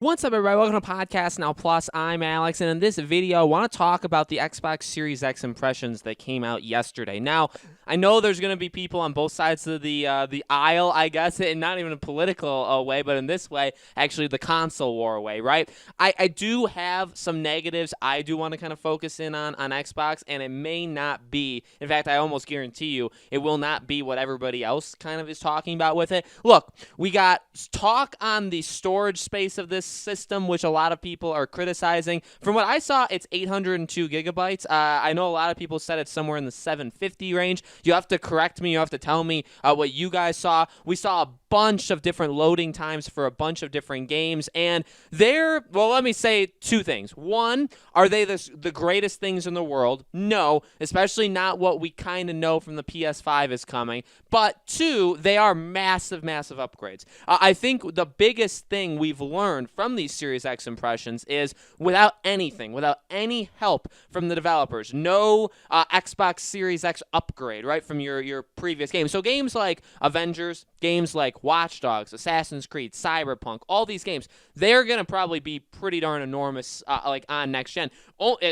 What's up, everybody? Welcome to Podcast Now Plus. I'm Alex, and in this video, I want to talk about the Xbox Series X impressions that came out yesterday. Now, I know there's going to be people on both sides of the aisle, I guess, and not even a political way, but in this way, actually the console war way, right? I do have some negatives I do want to kind of focus in on Xbox, and it may not be, in fact, I almost guarantee you, it will not be what everybody else kind of is talking about with it. Look, we got talk on the storage space of this system, which a lot of people are criticizing. From what I saw, it's 802 gigabytes. I know a lot of people said it's somewhere in the 750 range. You have to correct me. You have to tell me what you guys saw. We saw a bunch of different loading times for a bunch of different games, and well, let me say two things. One, are they the greatest things in the world? No, especially not what we kind of know from the PS5 is coming. But two, they are massive, massive upgrades. I think the biggest thing we've learned from these Series X impressions is without any help from the developers, no Xbox Series X upgrade, right, from your previous game. So games like Avengers, games like Watch Dogs, Assassin's Creed, Cyberpunk, all these games, they're going to probably be pretty darn enormous like on next gen,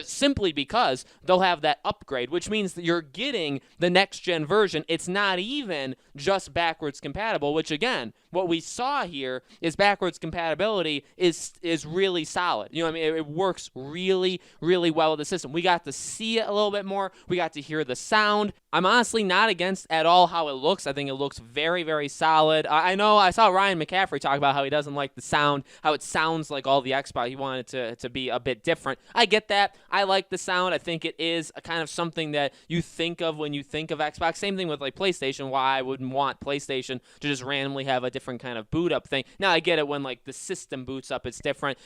simply because they'll have that upgrade, which means that you're getting the next gen version. It's not even just backwards compatible, which again, what we saw here is backwards compatibility is really solid. You know what I mean? It works really, really well with the system. We got to see it a little bit more. We got to hear the sound. I'm honestly not against at all how it looks. I think it looks very, very solid. I know I saw Ryan McCaffrey talk about how he doesn't like the sound, how it sounds like all the Xbox. He wanted it to be a bit different. I get that. I like the sound. I think it is a kind of something that you think of when you think of Xbox. Same thing with like PlayStation, why I wouldn't want PlayStation to just randomly have a different kind of boot up thing. Now I get it when like the system boots up, it's different.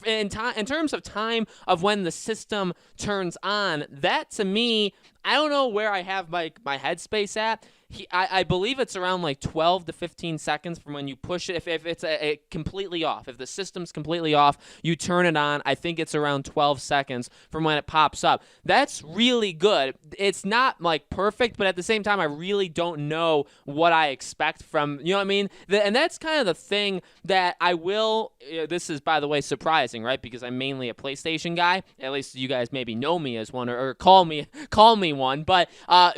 In terms of time of when the system turns on, that to me, I don't know where I have my headspace at. I believe it's around like 12 to 15 seconds from when you push it. If it's completely off, if the system's completely off, you turn it on. I think it's around 12 seconds from when it pops up. That's really good. It's not like perfect, but at the same time, I really don't know what I expect from, you know what I mean? And that's kind of the thing that I will, this is, by the way, surprising, right? Because I'm mainly a PlayStation guy. At least you guys maybe know me as one or call me one. But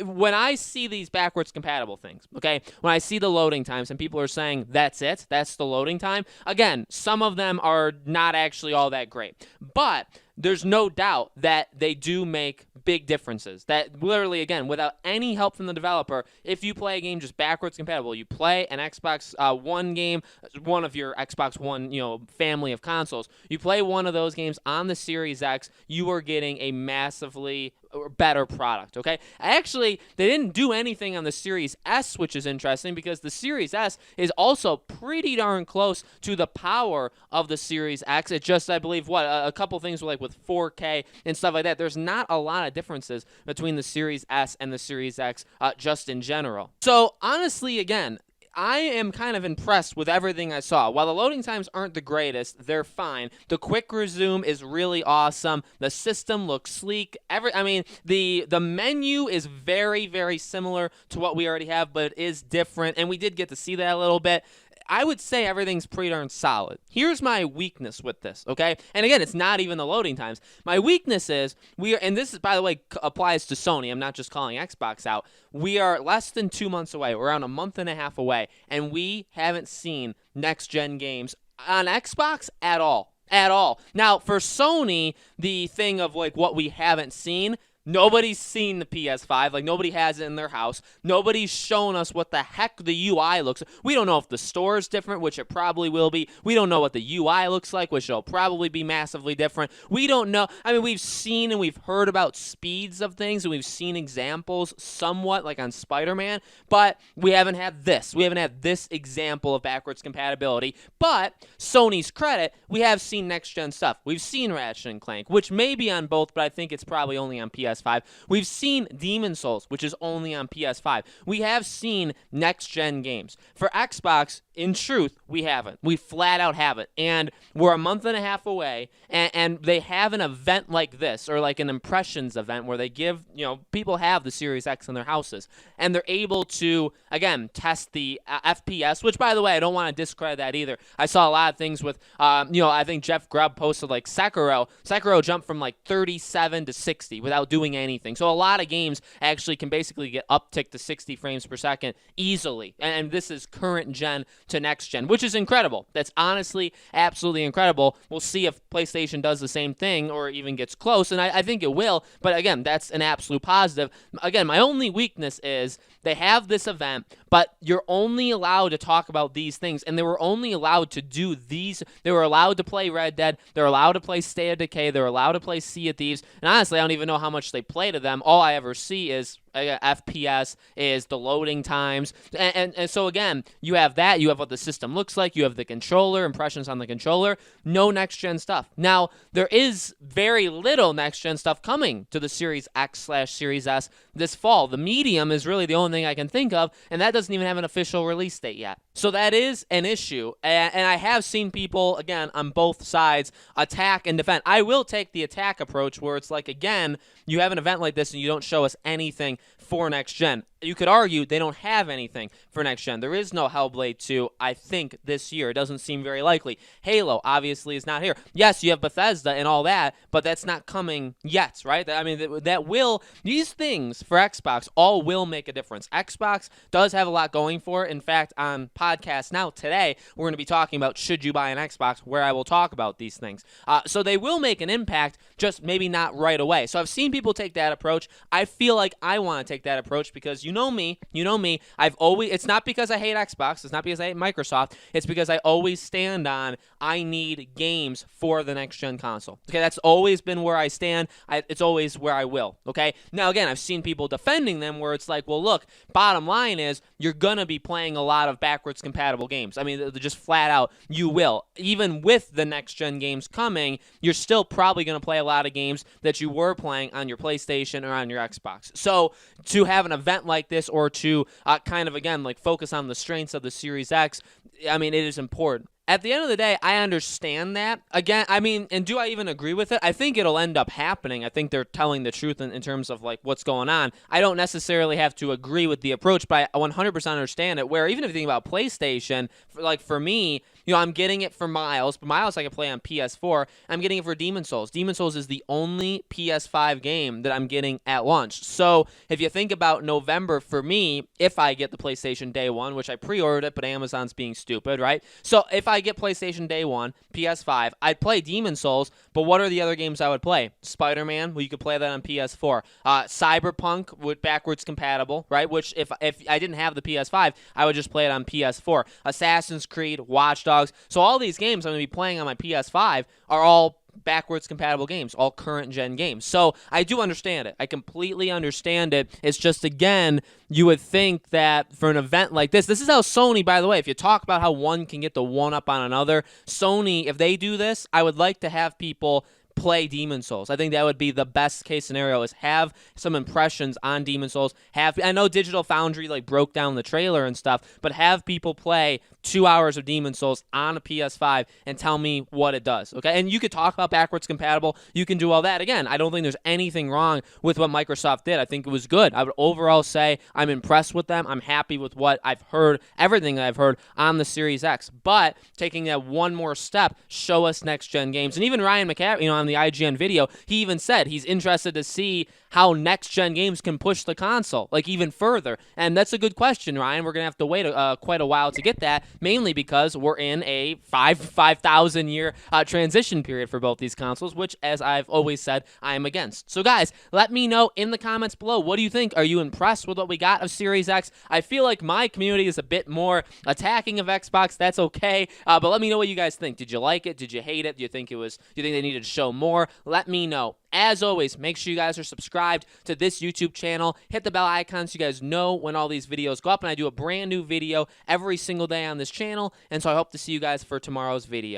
when I see these backwards compatible things, okay, when I see the loading times and people are saying that's it, that's the loading time, again, some of them are not actually all that great, but there's no doubt that they do make big differences. That literally, again, without any help from the developer, if you play a game just backwards compatible, you play an Xbox One game, one of your Xbox One, family of consoles, you play one of those games on the Series X, you are getting a massively better product, okay? Actually, they didn't do anything on the Series S, which is interesting because the Series S is also pretty darn close to the power of the Series X. It just, I believe, a couple things like with 4K and stuff like that. There's not a lot of differences between the Series S and the Series X just in general. So, honestly, again, I am kind of impressed with everything I saw. While the loading times aren't the greatest, they're fine. The quick resume is really awesome. The system looks sleek. The menu is very, very similar to what we already have, but it is different, and we did get to see that a little bit. I would say everything's pretty darn solid. Here's my weakness with this, okay? And again, it's not even the loading times. My weakness is and this is, by the way, applies to Sony. I'm not just calling Xbox out. We are less than 2 months away. We're around a month and a half away, and we haven't seen next-gen games on Xbox at all. At all. Now, for Sony, the thing of like what we haven't seen, nobody's seen the PS5. Like, nobody has it in their house. Nobody's shown us what the heck the UI looks like. We don't know if the store is different, which it probably will be. We don't know what the UI looks like, which it'll probably be massively different. We don't know. I mean, we've seen and we've heard about speeds of things, and we've seen examples somewhat, like on Spider-Man, but we haven't had this. We haven't had this example of backwards compatibility. But, Sony's credit, we have seen next-gen stuff. We've seen Ratchet & Clank, which may be on both, but I think it's probably only on PS5. We've seen Demon's Souls, which is only on PS5. We have seen next-gen games. For Xbox, in truth, we haven't. We flat out haven't. And we're a month and a half away, and they have an event like this, or like an impressions event where they give, people have the Series X in their houses, and they're able to, again, test the FPS, which, by the way, I don't want to discredit that either. I saw a lot of things with, I think Jeff Grubb posted like Sekiro. Sekiro jumped from like 37 to 60 without doing anything. So a lot of games actually can basically get upticked to 60 frames per second easily. And this is current gen to next gen, which is incredible. That's honestly absolutely incredible. We'll see if PlayStation does the same thing or even gets close, and I think it will. But again, that's an absolute positive. Again, my only weakness is they have this event, but you're only allowed to talk about these things, and they were only allowed to do these. They were allowed to play Red Dead. They're allowed to play State of Decay. They're allowed to play Sea of Thieves. And honestly, I don't even know how much they play to them. All I ever see is FPS, is the loading times. And so, again, you have that. You have what the system looks like. You have the controller, impressions on the controller. No next-gen stuff. Now, there is very little next-gen stuff coming to the Series X/Series S this fall. The medium is really the only thing I can think of, and that doesn't even have an official release date yet. So that is an issue, and I have seen people, again, on both sides, attack and defend. I will take the attack approach where it's like, again, you have an event like this and you don't show us anything for next gen. You could argue they don't have anything for next gen. There is no Hellblade 2, I think, this year. It doesn't seem very likely. Halo, obviously, is not here. Yes, you have Bethesda and all that, but that's not coming yet, right? I mean, these things for Xbox all will make a difference. Xbox does have a lot going for it. In fact, on podcast now today, we're going to be talking about should you buy an Xbox, where I will talk about these things. So they will make an impact, just maybe not right away. So I've seen people take that approach. I feel like I want to take that approach because you know me, it's not because I hate Xbox, it's not because I hate Microsoft, it's because I always stand on I need games for the next gen console. Okay, that's always been where I stand. It's always where I will. Okay, now again, I've seen people defending them where it's like, well, look, bottom line is you're gonna be playing a lot of backwards compatible games. I mean, they're just flat out, you will. Even with the next gen games coming, you're still probably gonna play a lot of games that you were playing on your PlayStation or on your Xbox. So to have an event like this, or to kind of, again, like focus on the strengths of the Series X, I mean, it is important. At the end of the day, I understand that. Again, I mean, and do I even agree with it? I think it'll end up happening. I think they're telling the truth in terms of like what's going on. I don't necessarily have to agree with the approach, but I 100% understand it, where even if you think about PlayStation, like for me, I'm getting it for Miles, but Miles I can play on PS4. I'm getting it for Demon's Souls. Demon's Souls is the only PS5 game that I'm getting at launch. So if you think about November for me, if I get the PlayStation day one, which I pre-ordered it, but Amazon's being stupid, right? So if I get PlayStation day one, PS5, I'd play Demon's Souls, but what are the other games I would play? Spider-Man, well, you could play that on PS4. Cyberpunk with backwards compatible, right? Which if I didn't have the PS5, I would just play it on PS4. Assassin's Creed, Watch Dogs. So all these games I'm going to be playing on my PS5 are all backwards compatible games, all current gen games. So I do understand it. I completely understand it. It's just, again, you would think that for an event like this is how Sony, by the way, if you talk about how one can get the one up on another, Sony, if they do this, I would like to have people play Demon's Souls. I think that would be the best case scenario, is have some impressions on Demon's Souls. I know Digital Foundry like broke down the trailer and stuff, but have people play 2 hours of Demon's Souls on a PS5 and tell me what it does, okay? And you could talk about backwards compatible. You can do all that. Again, I don't think there's anything wrong with what Microsoft did. I think it was good. I would overall say I'm impressed with them. I'm happy with what I've heard, everything that I've heard on the Series X. But taking that one more step, show us next-gen games. And even Ryan McCaffrey, on the IGN video, he even said he's interested to see how next-gen games can push the console, like, even further. And that's a good question, Ryan. We're going to have to wait quite a while to get that, mainly because we're in a 5,000-year transition period for both these consoles, which, as I've always said, I am against. So, guys, let me know in the comments below. What do you think? Are you impressed with what we got of Series X? I feel like my community is a bit more attacking of Xbox. That's okay. But let me know what you guys think. Did you like it? Did you hate it? Do you think they needed to show more? Let me know. As always, make sure you guys are subscribed to this YouTube channel. Hit the bell icon so you guys know when all these videos go up. And I do a brand new video every single day on this channel. And so I hope to see you guys for tomorrow's video.